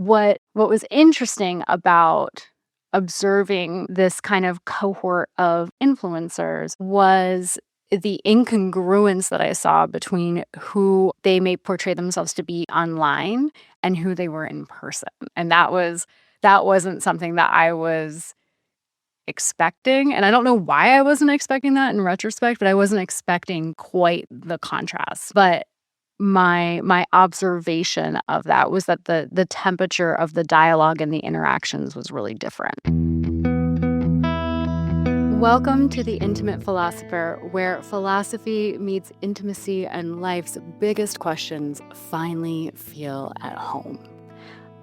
what was interesting about observing this kind of cohort of influencers was the incongruence that I saw between who they may portray themselves to be online and who they were in person. And that wasn't something that I was expecting. And I don't know why I wasn't expecting that in retrospect, but I wasn't expecting quite the contrast. But my observation of that was that the temperature of the dialogue and the interactions was really different. Welcome to The Intimate Philosopher, where philosophy meets intimacy and life's biggest questions finally feel at home.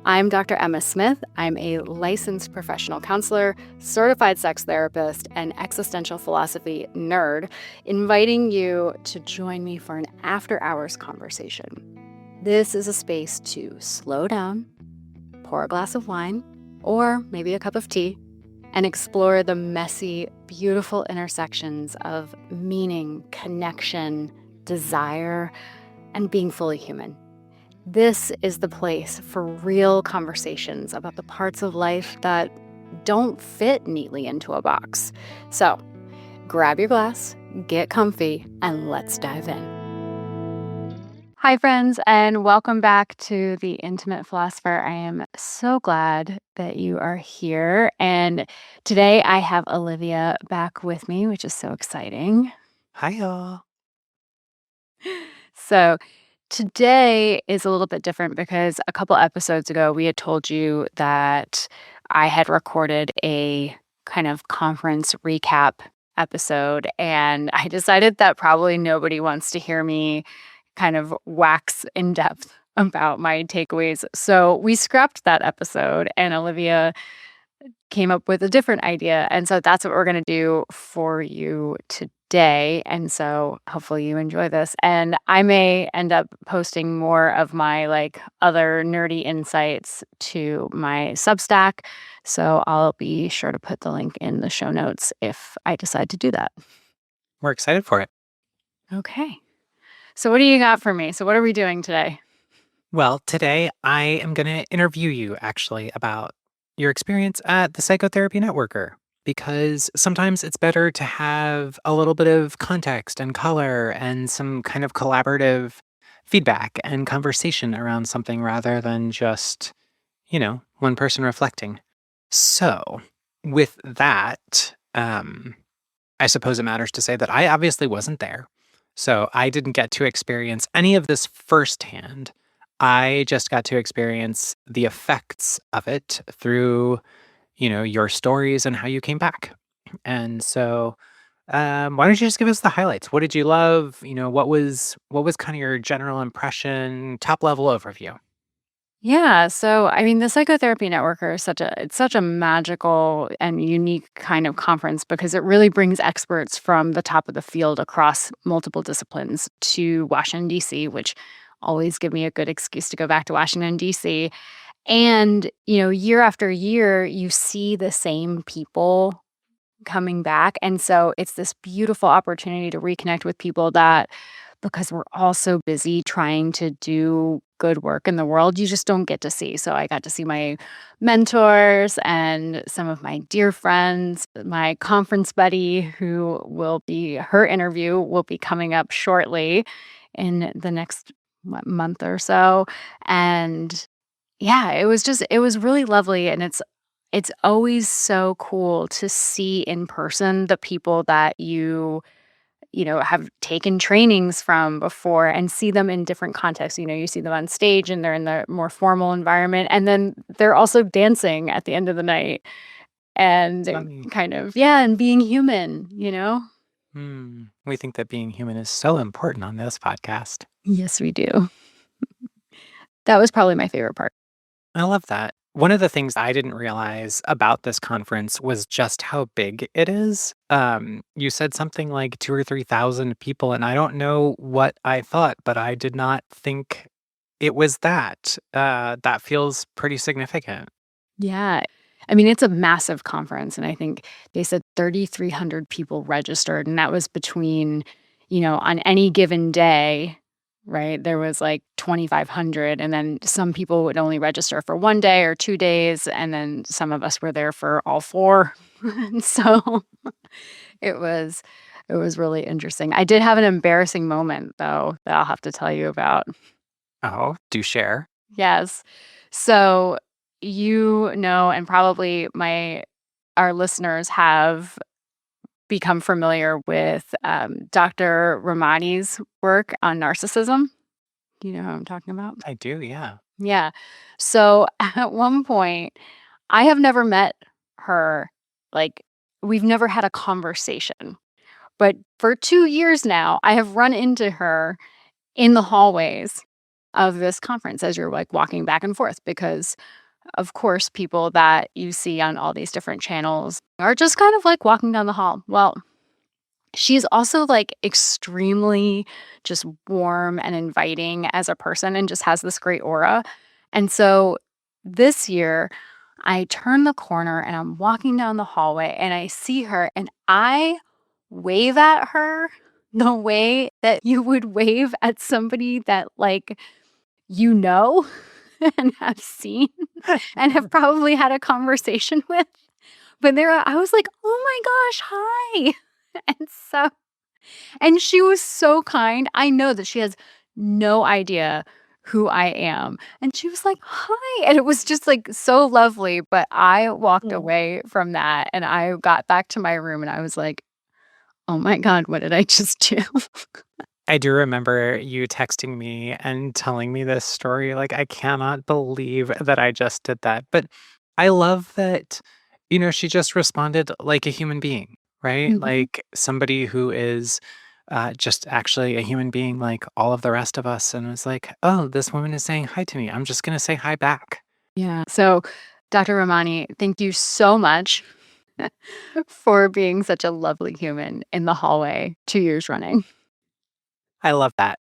I'm Dr. Emma Smith. I'm a licensed professional counselor, certified sex therapist, and existential philosophy nerd, inviting you to join me for an after-hours conversation. This is a space to slow down, pour a glass of wine, or maybe a cup of tea, and explore the messy, beautiful intersections of meaning, connection, desire, and being fully human. This is the place for real conversations about the parts of life that don't fit neatly into a box. So, grab your glass, get comfy, and let's dive in. Hi, friends, and welcome back to The Intimate Philosopher. I am so glad that you are here. And today I have Alivia back with me, which is so exciting. Hi, y'all. So, today is a little bit different because a couple episodes ago, we had told you that I had recorded a kind of conference recap episode, and I decided that probably nobody wants to hear me kind of wax in depth about my takeaways. So we scrapped that episode, and Olivia came up with a different idea. And so that's what we're going to do for you today. And so hopefully you enjoy this. And I may end up posting more of my other nerdy insights to my Substack. So I'll be sure to put the link in the show notes if I decide to do that. We're excited for it. Okay. So what do you got for me? So what are we doing today? Well, today I am going to interview you actually about your experience at the Psychotherapy Networker, because sometimes it's better to have a little bit of context and color and some kind of collaborative feedback and conversation around something rather than just, one person reflecting. So, with that, I suppose it matters to say that I obviously wasn't there. So I didn't get to experience any of this firsthand. I just got to experience the effects of it through, your stories and how you came back. And so, why don't you just give us the highlights? What did you love? What was kind of your general impression, top level overview? Yeah, so I mean, the Psychotherapy Networker is such a magical and unique kind of conference because it really brings experts from the top of the field across multiple disciplines to Washington D.C., which always give me a good excuse to go back to Washington D.C. And, year after year, you see the same people coming back. And so it's this beautiful opportunity to reconnect with people that, because we're all so busy trying to do good work in the world, you just don't get to see. So I got to see my mentors and some of my dear friends, my conference buddy, her interview will be coming up shortly in the next month or so. And yeah, it was really lovely. And it's always so cool to see in person the people that you have taken trainings from before and see them in different contexts. You see them on stage and they're in the more formal environment. And then they're also dancing at the end of the night and Funny. kind of, yeah, and being human, We think that being human is so important on this podcast. Yes, we do. That was probably my favorite part. I love that. One of the things I didn't realize about this conference was just how big it is. You said something like 2 or 3,000 people, and I don't know what I thought, but I did not think it was that. That feels pretty significant. Yeah. I mean, it's a massive conference. And I think they said 3,300 people registered. And that was between, on any given day, right? There was like 2,500, and then some people would only register for 1 day or 2 days, and then some of us were there for all 4. And so it was it was really interesting. I did have an embarrassing moment, though, that I'll have to tell you about. Oh, do share. Yes. So, and probably my our listeners have become familiar with, Dr. Ramani's work on narcissism. Do you know who I'm talking about? I do, yeah. Yeah. So, at one point, I have never met her, like, we've never had a conversation, but for 2 years now, I have run into her in the hallways of this conference as you're, like, walking back and forth because, of course, people that you see on all these different channels are just kind of, like, walking down the hall. Well, she's also, like, extremely just warm and inviting as a person and just has this great aura, and so this year, I turn the corner and I'm walking down the hallway and I see her and I wave at her the way that you would wave at somebody that, like, you know and have seen and have probably had a conversation with. But there I was like, "Oh my gosh, hi." And so and she was so kind. I know that she has no idea who I am. And she was like, "Hi." And it was just, like, so lovely, but I walked Mm. away from that, and I got back to my room, and I was like, "Oh my god, what did I just do?" I do remember you texting me and telling me this story. Like, I cannot believe that I just did that. But I love that, she just responded like a human being, right? Mhm. Like somebody who is just actually a human being like all of the rest of us. And was like, oh, this woman is saying hi to me. I'm just going to say hi back. Yeah. So, Dr. Romani, thank you so much for being such a lovely human in the hallway 2 years running. I love that.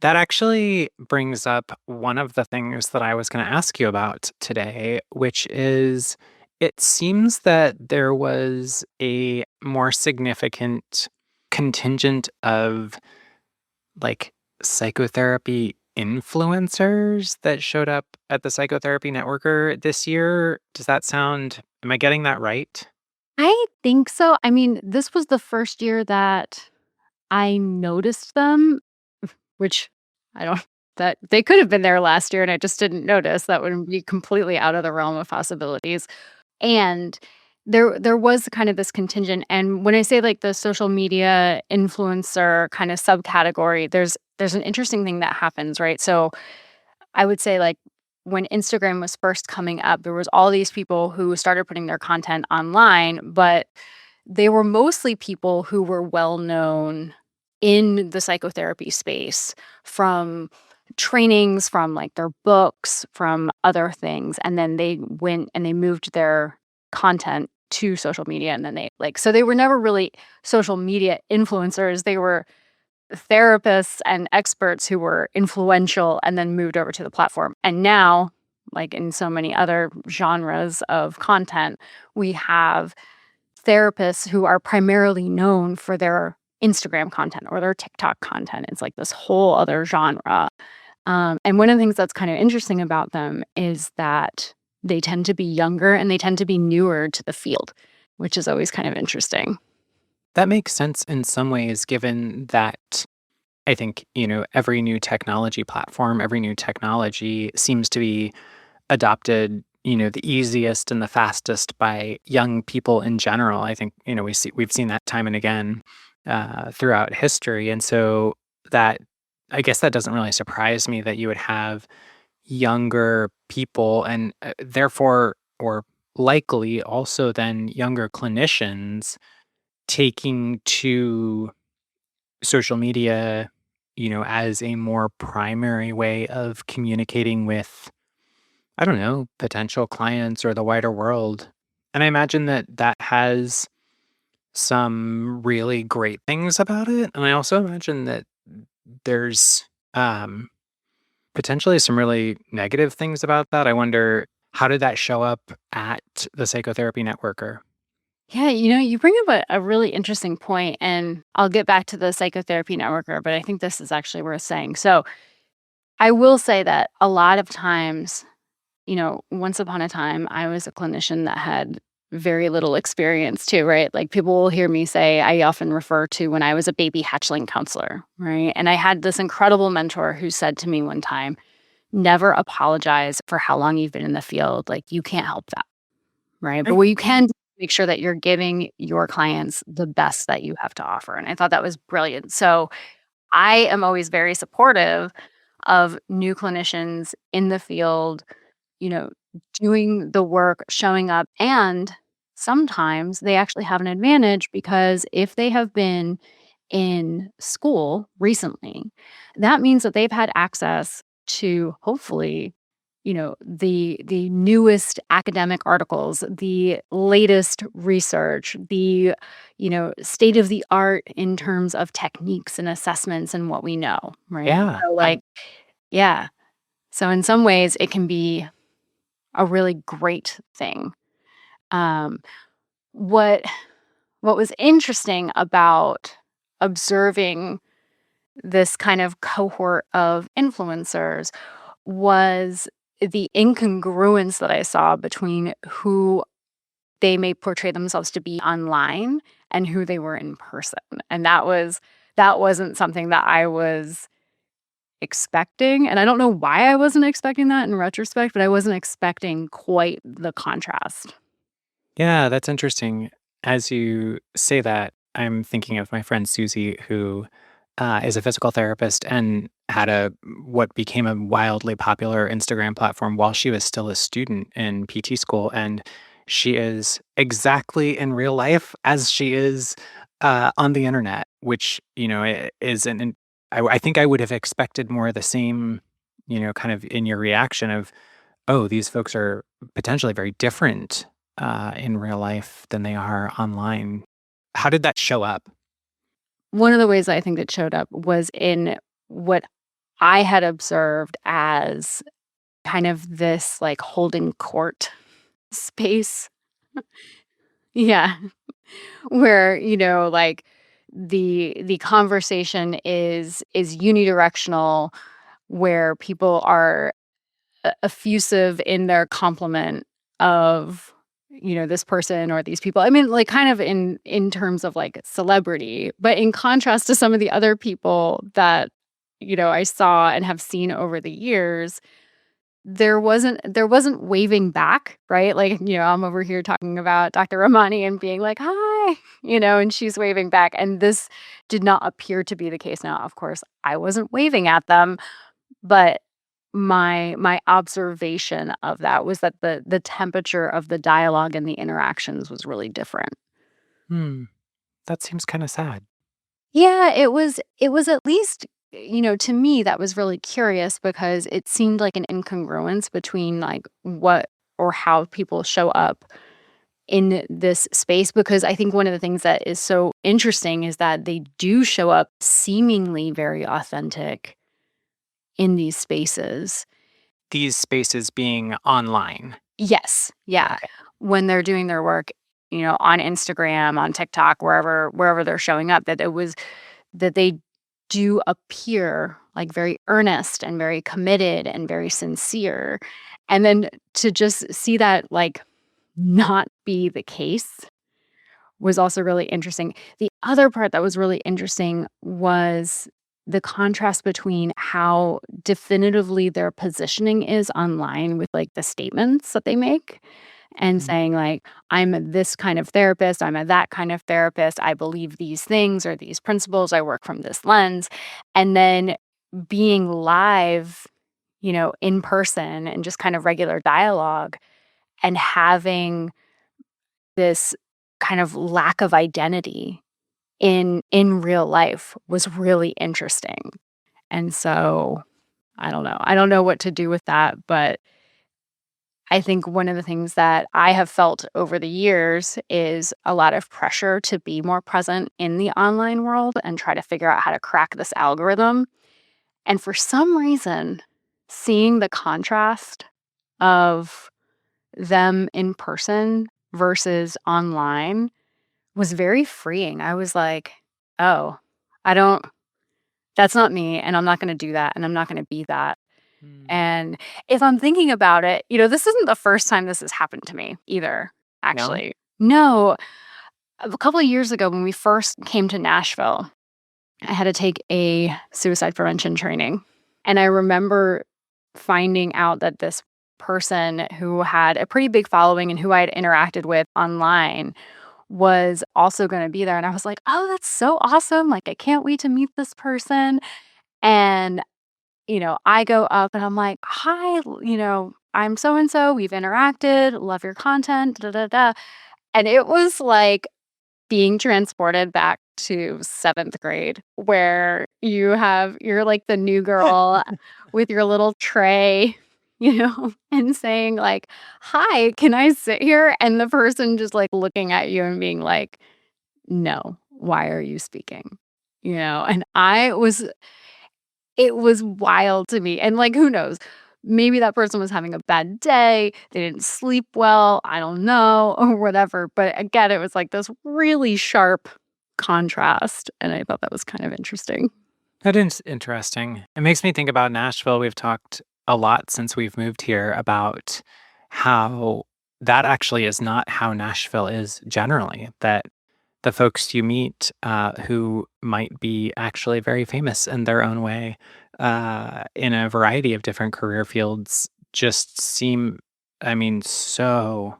That actually brings up one of the things that I was going to ask you about today, which is it seems that there was a more significant contingent of like psychotherapy influencers that showed up at the Psychotherapy Networker this year. Am I getting that right? I think so. I mean, this was the first year that I noticed them, which I don't that they could have been there last year and I just didn't notice. That would be completely out of the realm of possibilities. And there was kind of this contingent, and when I say, like, the social media influencer kind of subcategory, there's an interesting thing that happens, right? So, I would say, like, when Instagram was first coming up, there was all these people who started putting their content online, but they were mostly people who were well known in the psychotherapy space from trainings, from, like, their books, from other things, and then they went and they moved their content to social media, and then so they were never really social media influencers, they were therapists and experts who were influential and then moved over to the platform. And now, like in so many other genres of content, we have therapists who are primarily known for their Instagram content or their TikTok content. It's like this whole other genre. And one of the things that's kind of interesting about them is that they tend to be younger and they tend to be newer to the field, which is always kind of interesting. That makes sense in some ways, given that I think, every new technology platform, every new technology seems to be adopted, the easiest and the fastest by young people in general. I think, we've seen that time and again throughout history. And so that I guess that doesn't really surprise me that you would have younger people and therefore or likely also then younger clinicians taking to social media, as a more primary way of communicating with, I don't know, potential clients or the wider world. And I imagine that that has some really great things about it. And I also imagine that there's um, potentially some really negative things about that. I wonder, how did that show up at the Psychotherapy Networker? Yeah, you bring up a really interesting point, and I'll get back to the psychotherapy networker, but I think this is actually worth saying. So, I will say that a lot of times, once upon a time, I was a clinician that had very little experience too, right? Like people will hear me say, I often refer to when I was a baby hatchling counselor, right? And I had this incredible mentor who said to me one time, never apologize for how long you've been in the field. Like you can't help that, right? But Right. what you can do is make sure that you're giving your clients the best that you have to offer. And I thought that was brilliant. So I am always very supportive of new clinicians in the field, you know, doing the work, showing up, and sometimes they actually have an advantage because if they have been in school recently, that means that they've had access to hopefully, the newest academic articles, the latest research, the, state of the art in terms of techniques and assessments and what we know, right? Yeah. So like, yeah. So in some ways it can be a really great thing. Um, what what was interesting about observing this kind of cohort of influencers was the incongruence that I saw between who they may portray themselves to be online and who they were in person. And that wasn't something that I was expecting, and I don't know why I wasn't expecting that in retrospect, but I wasn't expecting quite the contrast. Yeah, that's interesting. As you say that, I'm thinking of my friend Susie, who is a physical therapist and had a what became a wildly popular Instagram platform while she was still a student in PT school, and she is exactly in real life as she is on the internet, which is I think I would have expected more of the same, kind of in your reaction of, oh, these folks are potentially very different in real life than they are online. How did that show up? One of the ways I think it showed up was in what I had observed as kind of this, like, holding court space. Yeah, where, like, the conversation is unidirectional, where people are effusive in their compliment of, this person or these people. I mean, like, kind of in terms of, like, celebrity, but in contrast to some of the other people that, I saw and have seen over the years, there wasn't waving back, right? Like, I'm over here talking about Dr. Ramani and being like, "Hi," and she's waving back, and this did not appear to be the case. Now, of course, I wasn't waving at them, but my observation of that was that the temperature of the dialogue and the interactions was really different. Hmm, that seems kind of sad. Yeah, it was at least, to me that was really curious because it seemed like an incongruence between like what or how people show up in this space, because I think one of the things that is so interesting is that they do show up seemingly very authentic in these spaces. These spaces being online. Yes. Yeah. Okay. When they're doing their work, on Instagram, on TikTok, wherever they're showing up, that they do appear like very earnest and very committed and very sincere. And then to just see that like not be the case was also really interesting. The other part that was really interesting was the contrast between how definitively their positioning is online with like the statements that they make and Mm. saying like, I'm this kind of therapist, I'm a that kind of therapist, I believe these things or these principles, I work from this lens. And then being live, in person and just kind of regular dialogue and having this kind of lack of identity in real life was really interesting. And so, I don't know. I don't know what to do with that, but I think one of the things that I have felt over the years is a lot of pressure to be more present in the online world and try to figure out how to crack this algorithm. And for some reason, seeing the contrast of them in person versus online was very freeing. I was like, "Oh, I don't that's not me, and I'm not gonna do that, and I'm not gonna be that." Mm. And if I'm thinking about it, this isn't the first time this has happened to me either, No? actually. No, a couple of years ago when we first came to Nashville, I had to take a suicide prevention training. And I remember finding out that this person who had a pretty big following and who I had interacted with online was also going to be there. And I was like, oh, that's so awesome. Like, I can't wait to meet this person. And, I go up and I'm like, hi, I'm so and so. We've interacted. Love your content. Da, da, da. And it was like, being transported back to 7th grade where you're like the new girl with your little tray, and saying like, "Hi, can I sit here?" And the person just, like, looking at you and being like, "No, why are you speaking?" And it was wild to me, and, like, who knows? Maybe that person was having a bad day, they didn't sleep well, I don't know, or whatever, but again, it was, like, this really sharp contrast, and I thought that was kind of interesting. That is interesting. It makes me think about Nashville. We've talked a lot since we've moved here about how that actually is not how Nashville is generally. That the folks you meet who might be actually very famous in their own way in a variety of different career fields just seem, I mean, so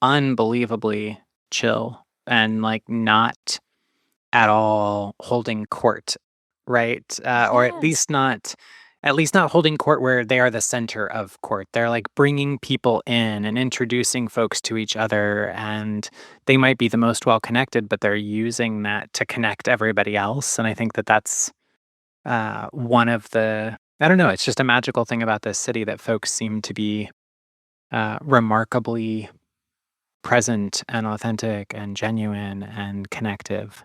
unbelievably chill and like not at all holding court, right? Or Yes. at least not holding court where they are the center of court. They're like bringing people in and introducing folks to each other, and they might be the most well connected, but they're using that to connect everybody else. And I think that that's one of the I don't know. It's just a magical thing about this city that folks seem to be remarkably present and authentic and genuine and connective.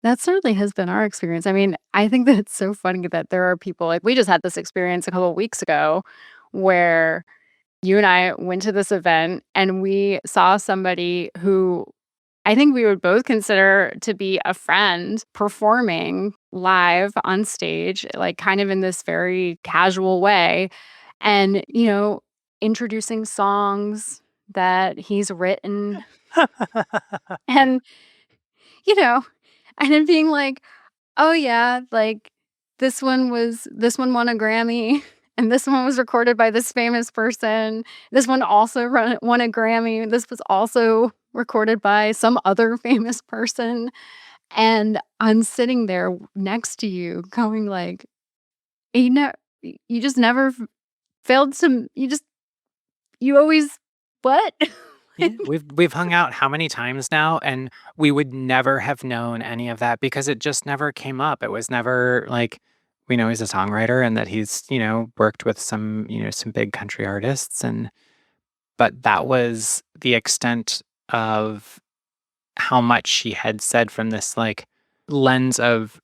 That certainly has been our experience. I mean, I think that it's so funny that there are people like, we just had this experience a couple of weeks ago where you and I went to this event and we saw somebody who I think we would both consider to be a friend performing live on stage, like, kind of in this very casual way and, introducing songs that he's written and, you know, and then being like, "Oh, yeah, like, this one won a Grammy, and this one was recorded by this famous person. This one also won a Grammy. This was also recorded by some other famous person." And I'm sitting there next to you going like, "You know, you just never failed to you always what?" Yeah, we've hung out how many times now, and we would never have known any of that because it just never came up. It was never like we know he's a songwriter and that he's, worked with some, some big country artists and but that was the extent of how much she had said from this like lens of,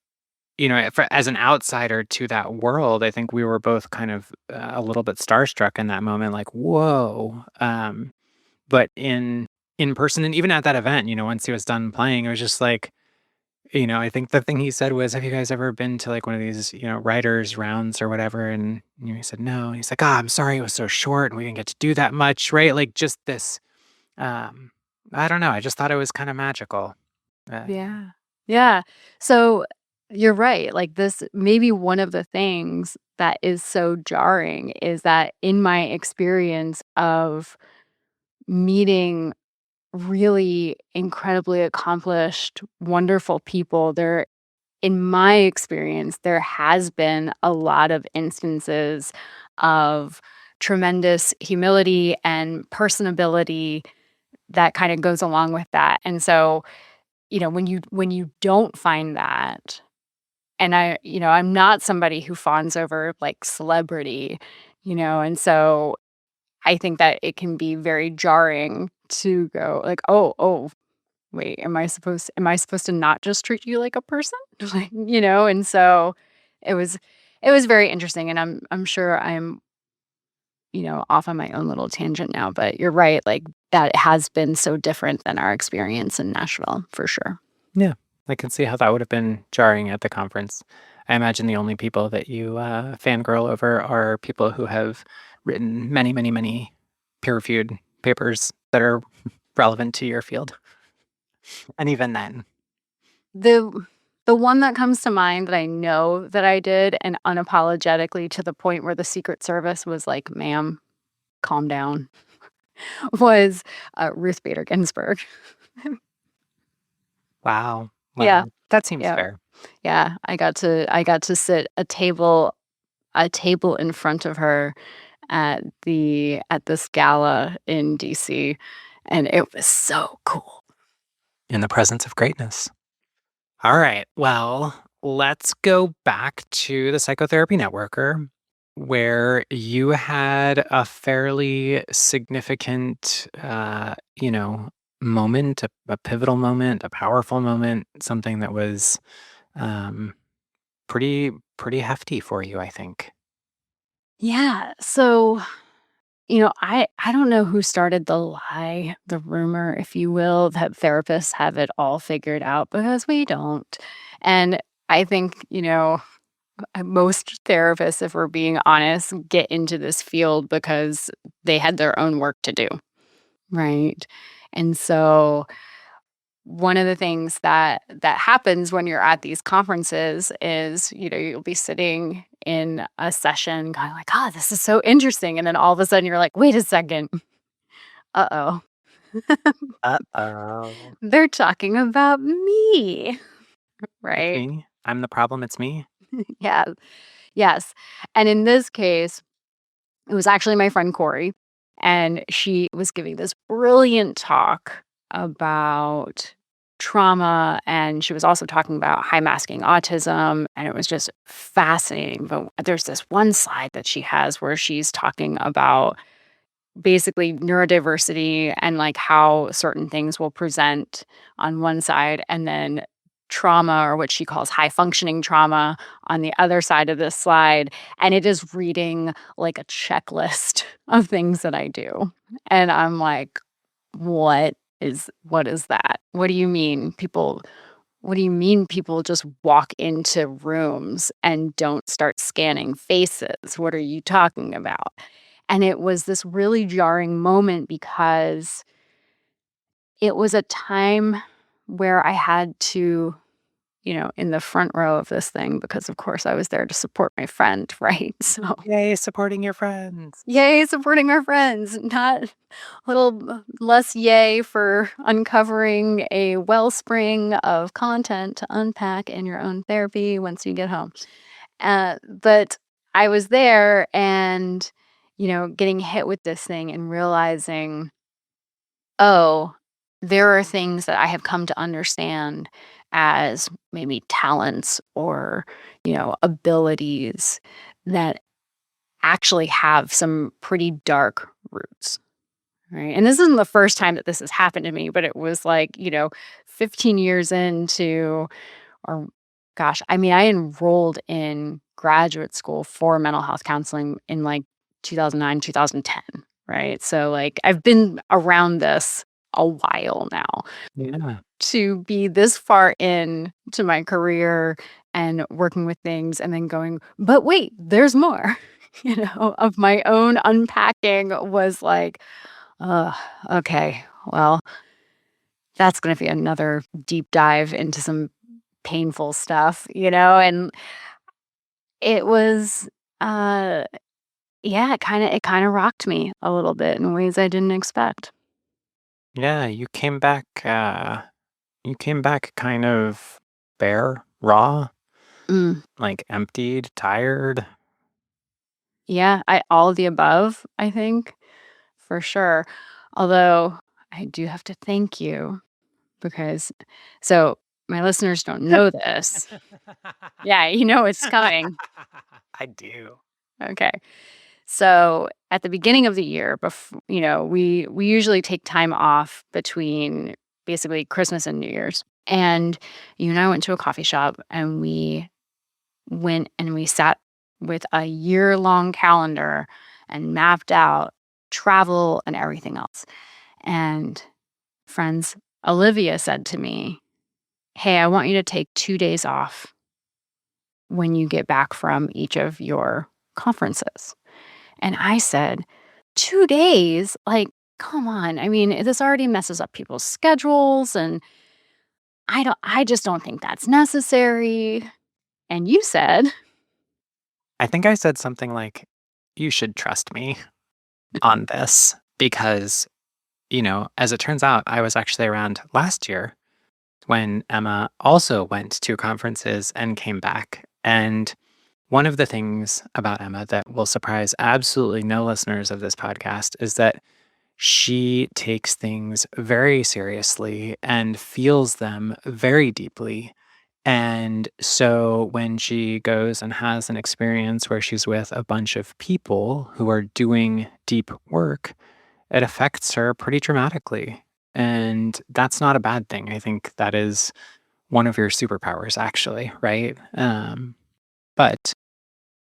as an outsider to that world, I think we were both kind of a little bit starstruck in that moment like, "Whoa." But in person and even at that event, once he was done playing, it was just like, I think the thing he said was, "Have you guys ever been to, like, one of these, writers' rounds or whatever?" And, he said, "No." And he's like, "Ah, I'm sorry it was so short and we didn't get to do that much," right? Like, just this, um, I don't know, I just thought it was kinda magical. Yeah. Yeah. Yeah. So you're right. Like this, maybe one of the things that is so jarring is that in my experience of meeting really incredibly accomplished, wonderful people, in my experience, there has been a lot of instances of tremendous humility and personability that kind of goes along with that. And so when you don't find that, and I'm not somebody who fawns over, like, celebrity, and so I think that it can be very jarring to go like, "Oh, oh, wait, am I supposed to not just treat you like a person?" Like, and so it was it was very interesting, and I'm sure I'm off on my own little tangent now, but you're right, like, that has been so different than our experience in Nashville, for sure. Yeah, I can see how that would have been jarring at the conference. I imagine the only people that you fangirl over are people who have written many, many, many peer-reviewed papers that are relevant to your field. And even then, The the one that comes to mind that I know that I did, and unapologetically to the point where the Secret Service was like, "Ma'am, calm down," was, Ruth Bader Ginsburg. wow, Yeah, wow, that seems yeah, fair. yeah, I got to sit a table in front of her at this gala in DC, and it was so cool. In the presence of greatness. All right. Well, let's go back to the Psychotherapy Networker, where you had a fairly significant, moment, a pivotal moment, a powerful moment, something that was um, pretty hefty for you, I think. Yeah, so, I don't know who started the lie, the rumor, if you will, that therapists have it all figured out because we don't. And I think, most therapists, if we're being honest, get into this field because they had their own work to do, right? And so one of the things that happens when you're at these conferences is, you'll be sitting in a session going like, "Oh, this is so interesting." And then all of a sudden you're like, "Wait a second. Uh-oh. Uh-oh. They're talking about me." It's Right? me. I'm the problem. It's me. Yeah. Yes. And in this case, it was actually my friend Corey, and she was giving this brilliant talk about trauma, and she was also talking about high masking autism, and it was just fascinating. But there's this one slide that she has where she's talking about basically neurodiversity and like how certain things will present on one side, and then trauma, or what she calls high functioning trauma, on the other side of this slide. And it is reading like a checklist of things that I do. And I'm like, what is that? What do you mean people just walk into rooms and don't start scanning faces? What are you talking about? And it was this really jarring moment because it was a time where I had to, in the front row of this thing, because of course I was there to support my friend, right? So, Yay, supporting your friends. yay, supporting our friends, not a little less yay for uncovering a wellspring of content to unpack in your own therapy once you get home. But I was there and, getting hit with this thing and realizing, oh, there are things that I have come to understand as maybe talents or, abilities that actually have some pretty dark roots. Right. And this isn't the first time that this has happened to me, but it was like, 15 years into, or gosh, I mean, I enrolled in graduate school for mental health counseling in like 2009, 2010, right? So like I've been around this a while now. Yeah. To be this far in to my career and working with things and then going, but wait, there's more, of my own unpacking was like, uh, okay, well, that's going to be another deep dive into some painful stuff, and it was, uh, yeah, it kinda rocked me a little bit in ways I didn't expect. Yeah, you came back kind of bare, raw, Mm, like emptied, tired. yeah, all of the above, I think, for sure. Although, I do have to thank you because so my listeners don't know this. Yeah, it's coming. I do. Okay. So at the beginning of the year, we usually take time off between basically Christmas and New Year's. And you and I went to a coffee shop and we went and we sat with a year long calendar and mapped out travel and everything else. And friends, Olivia said to me, "Hey, I want you to take 2 days off when you get back from each of your conferences." And I said, 2 days? Like, come on. I mean, this already messes up people's schedules and I just don't think that's necessary. And you said, I think I said something like, "You should trust me on this," because, as it turns out, I was actually around last year when Emma also went to conferences and came back. And one of the things about Emma that will surprise absolutely no listeners of this podcast is that she takes things very seriously and feels them very deeply. And so when she goes and has an experience where she's with a bunch of people who are doing deep work, it affects her pretty dramatically. And that's not a bad thing. I think that is one of your superpowers, actually, right? But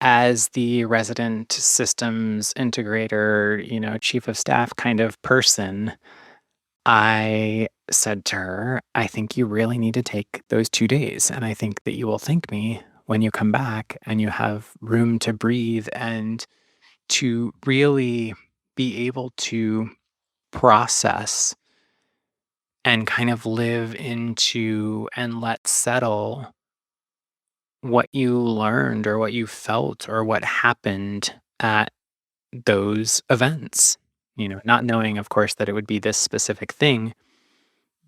as the resident systems integrator, chief of staff kind of person, I said to her, "I think you really need to take those 2 days. And I think that you will thank me when you come back and you have room to breathe and to really be able to process and kind of live into and let settle what you learned or what you felt or what happened at those events." Not knowing, of course, that it would be this specific thing,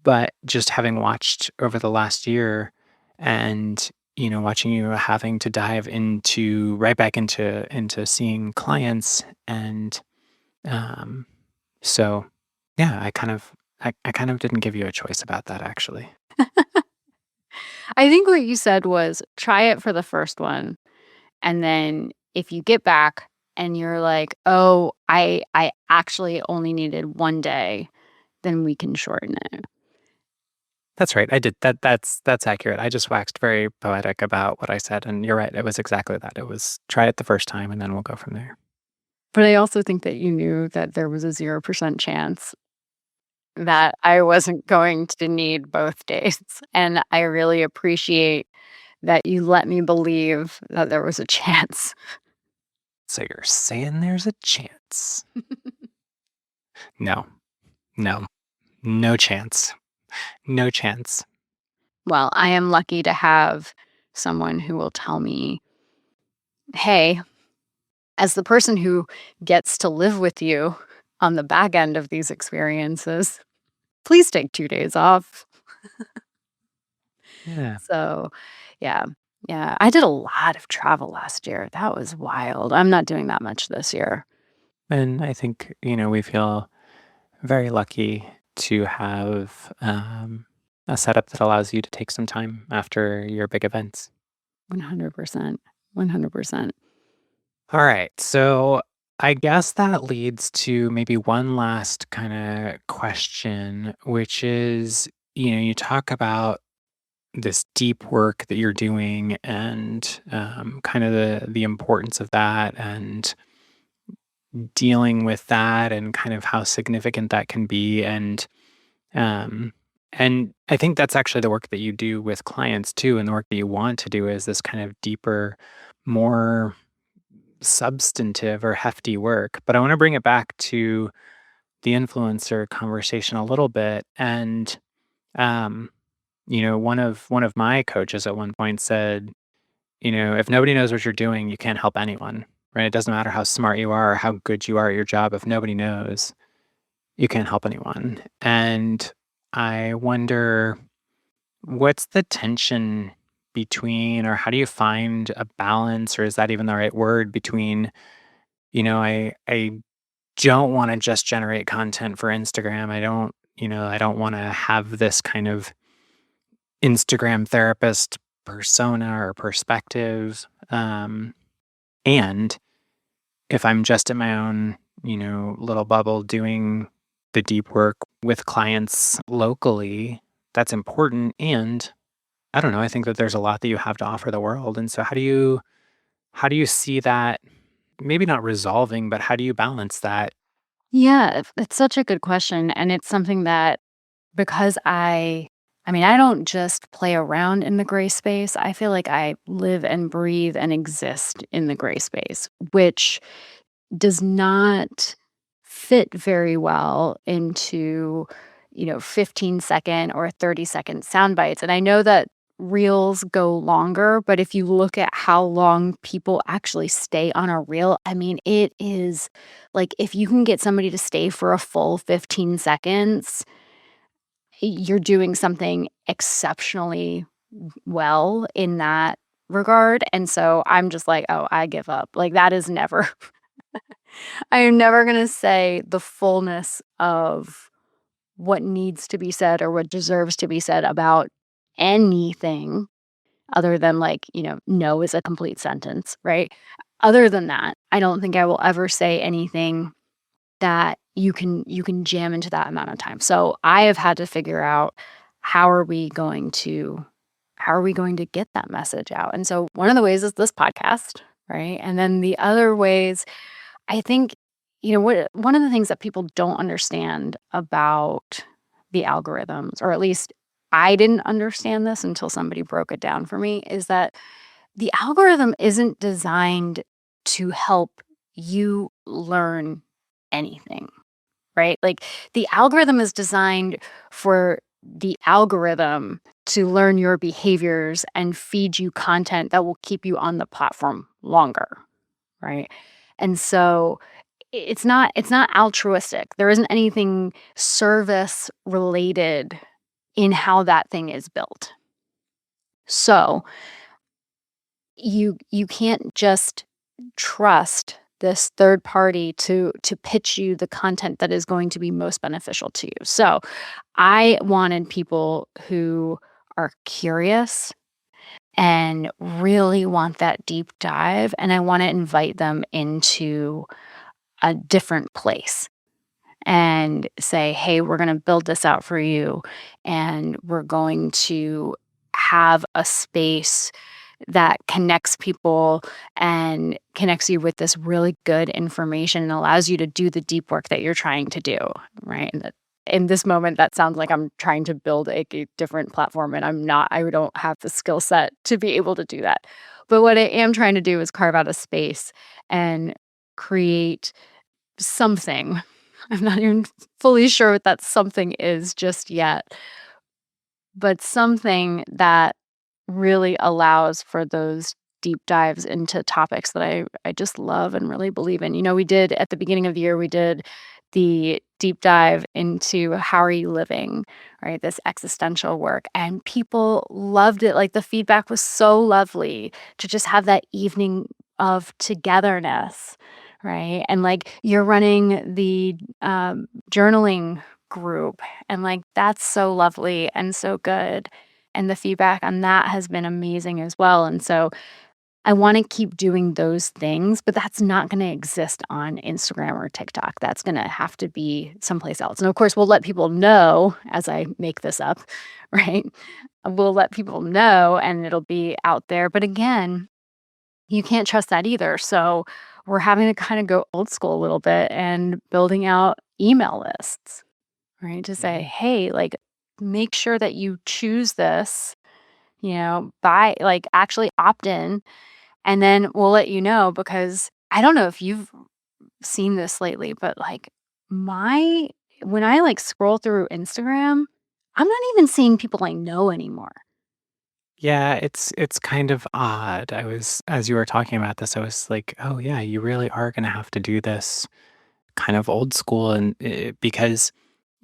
but just having watched over the last year and, watching you having to dive into right back into seeing clients and um so yeah, I kind of didn't give you a choice about that actually. I think what you said was try it for the first one. And then if you get back and you're like, oh, I actually only needed 1 day, then we can shorten it. That's right. I did that. That's accurate. I just waxed very poetic about what I said, and you're right. It was exactly that. It was try it the first time, and then we'll go from there. But I also think that you knew that there was a 0% chance that I wasn't going to need both days. And I really appreciate that you let me believe that there was a chance. So you're saying there's a chance? No, no, no chance, no chance. Well, I am lucky to have someone who will tell me, hey, as the person who gets to live with you on the back end of these experiences, please take 2 days off. Yeah, So, yeah. Yeah. I did a lot of travel last year. That was wild. I'm not doing that much this year. and I think we feel very lucky to have a setup that allows you to take some time after your big events. 100%. 100%. All right. So I guess that leads to maybe one last kind of question, which is, you talk about this deep work that you're doing and kind of the importance of that and dealing with that and kind of how significant that can be. Um, and I think that's actually the work that you do with clients too, and the work that you want to do is this kind of deeper, more substantive or hefty work. But I want to bring it back to the influencer conversation a little bit. And um, one of my coaches at one point said, if nobody knows what you're doing, you can't help anyone. Right? It doesn't matter how smart you are or how good you are at your job. If nobody knows, you can't help anyone. And I wonder what's the tension between, or how do you find a balance, or is that even the right word between, I don't wanna just generate content for Instagram. I don't wanna have this kind of Instagram therapist persona or perspective. And if I'm just in my own, little bubble doing the deep work with clients locally, that's important. And I don't know, I think that there's a lot that you have to offer the world. And so how do you see that maybe not resolving, but how do you balance that? Yeah, it's such a good question, and it's something that because I mean, I don't just play around in the gray space. I feel like I live and breathe and exist in the gray space, which does not fit very well into, 15-second or 30-second sound bites. And I know that reels go longer, but if you look at how long people actually stay on a reel, I mean, it is like if you can get somebody to stay for a full 15 seconds, you're doing something exceptionally well in that regard. And so I'm just like, oh, I give up. Like, that is never I am never gonna say the fullness of what needs to be said or what deserves to be said about anything other than, like, no is a complete sentence, right? Other than that, I don't think I will ever say anything that you can jam into that amount of time. So, I have had to figure out how are we going to how are we going to get that message out? And so one of the ways is this podcast, right? And then the other ways I think, what one of the things that people don't understand about the algorithms, or at least I didn't understand this until somebody broke it down for me, is that the algorithm isn't designed to help you learn anything, right? Like the algorithm is designed for the algorithm to learn your behaviors and feed you content that will keep you on the platform longer, right? And so it's not altruistic. There isn't anything service related in how that thing is built. So, you can't just trust this third party to pitch you the content that is going to be most beneficial to you. So, I wanted people who are curious and really want that deep dive, and I want to invite them into a different place and say, "Hey, we're gonna build this out for you, and we're going to have a space that connects people and connects you with this really good information and allows you to do the deep work that you're trying to do," right? And that in this moment, that sounds like I'm trying to build a different platform, and I'm not. I don't have the skill set to be able to do that. But what I am trying to do is carve out a space and create something. I'm not even fully sure what that something is just yet, but something that really allows for those deep dives into topics that I just love and really believe in. We did at the beginning of the year, we did the deep dive into how are you living, right? This existential work. And people loved it. Like the feedback was so lovely to just have that evening of togetherness, right? And like you're running the journaling group, and like that's so lovely and so good. And the feedback on that has been amazing as well. And so I want to keep doing those things, but that's not going to exist on Instagram or TikTok. That's going to have to be someplace else. And of course, we'll let people know as I make this up, right? We'll let people know and it'll be out there. But again, you can't trust that either. So we're having to kind of go old school a little bit and building out email lists, right? To say, Mhm. hey, like, make sure that you choose this, buy, like, actually opt in, and then we'll let you know because I don't know if you've seen this lately, but like, my, when I like scroll through Instagram, I'm not even seeing people I know anymore. Yeah, it's kind of odd. I was as you were talking about this, I was like, "Oh yeah, you really are gonna have to do this kind of old school," and because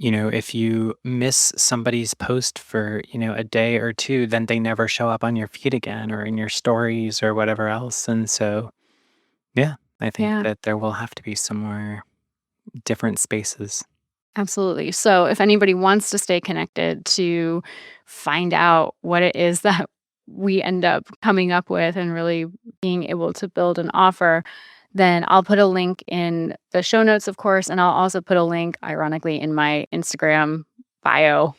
if you miss somebody's post for a day or two, then they never show up on your feed again or in your stories or whatever else. And so, yeah, I think Yeah. that there will have to be some more different spaces. Absolutely. So, if anybody wants to stay connected to find out what it is that we end up coming up with and really being able to build an offer, then I'll put a link in the show notes, of course, and I'll also put a link, ironically, in my Instagram bio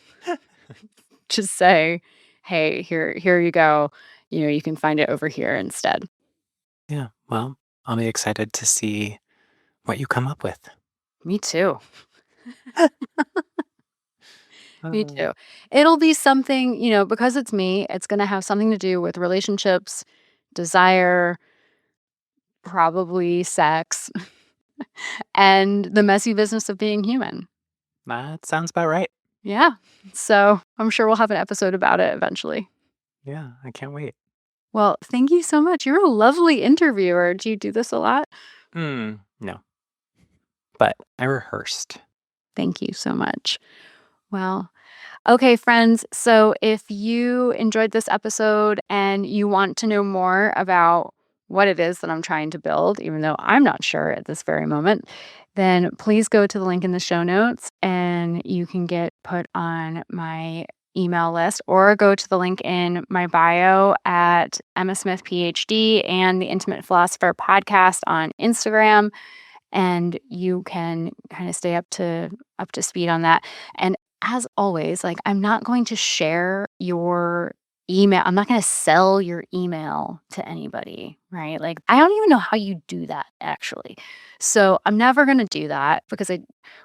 to say, "Hey, here you go. You can find it over here instead." Yeah. Well, I'll be excited to see what you come up with. Me too. Me Uh, too. It'll be something, because it's me, it's going to have something to do with relationships, desire, probably sex, and the messy business of being human. that sounds about right. Yeah. So I'm sure we'll have an episode about it eventually. Yeah, I can't wait. Well, thank you so much. You're a lovely interviewer. Do you do this a lot? No, but I rehearsed. Thank you so much. Well, okay, friends. So if you enjoyed this episode and you want to know more about what it is that I'm trying to build, even though I'm not sure at this very moment, then please go to the link in the show notes and you can get put on my email list or go to the link in my bio at Emma Smith PhD and the Intimate Philosopher podcast on Instagram, and you can kind of stay up to speed on that. And as always, like, I'm not going to share your email. I'm not going to sell your email to anybody, right? Like, I don't even know how you do that actually. So I'm never going to do that because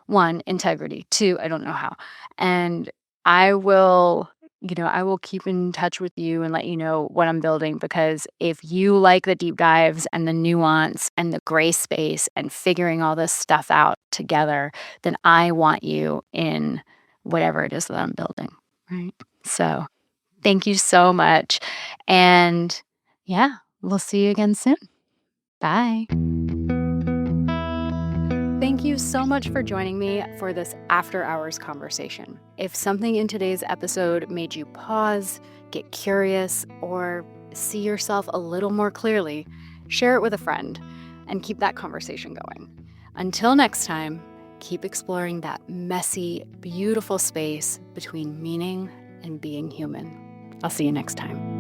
one, integrity, two, I don't know how. And I will I will keep in touch with you and let you know what I'm building, because if you like the deep dives and the nuance and the gray space and figuring all this stuff out together, then I want you in whatever it is that I'm building. Right. So thank you so much. And yeah, we'll see you again soon. Bye. Thank you so much for joining me for this after hours conversation. If something in today's episode made you pause, get curious, or see yourself a little more clearly, share it with a friend and keep that conversation going. Until next time, keep exploring that messy, beautiful space between meaning and being human. I'll see you next time.